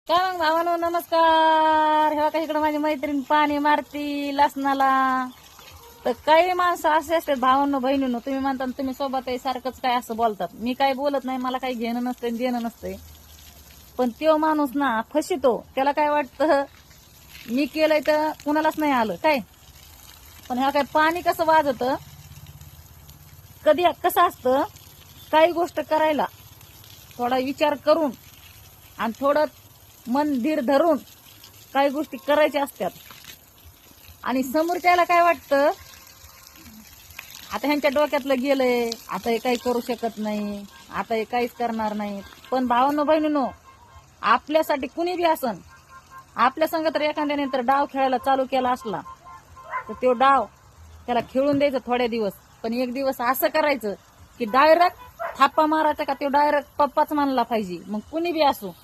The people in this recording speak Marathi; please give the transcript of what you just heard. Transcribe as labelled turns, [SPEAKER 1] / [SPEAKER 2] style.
[SPEAKER 1] काय मग भावानो नमस्कार. हे बघा इकडे माझी मैत्रीण पाणी मारती लसणाला. तर काही माणसं असे असतात भावांनो बहिणीनो, तुम्ही म्हणता तुम्ही सोबत आहे सारखंच काय असं बोलतात. मी काही बोलत नाही, मला काही घेणं नसतंय देणं नसतंय. पण तो माणूस ना फसितो. त्याला काय वाटतं मी केलंय तर कुणालाच नाही आलं काय. पण ह्या काय पाणी कसं वाजत कधी कसं असतं, काही गोष्ट करायला थोडा विचार करून आणि थोडं मन धीर धरून काही गोष्टी करायच्या असतात. आणि समोरच्याला काय वाटतं आता ह्यांच्या डोक्यातलं गेलंय, आता हे काही करू शकत नाही, आता हे काहीच करणार नाही. पण भावांनो बहिणीनो, आपल्यासाठी कुणी बी असन, आपल्या संग तर एखाद्याने तर डाव खेळायला चालू केला असला तर तो डाव त्याला खेळून द्यायचं थोड्या दिवस. पण एक दिवस असं करायचं की डायरेक्ट थापा मारायचा का तो डायरेक्ट पप्पाच मानला पाहिजे. मग कुणी बी असो.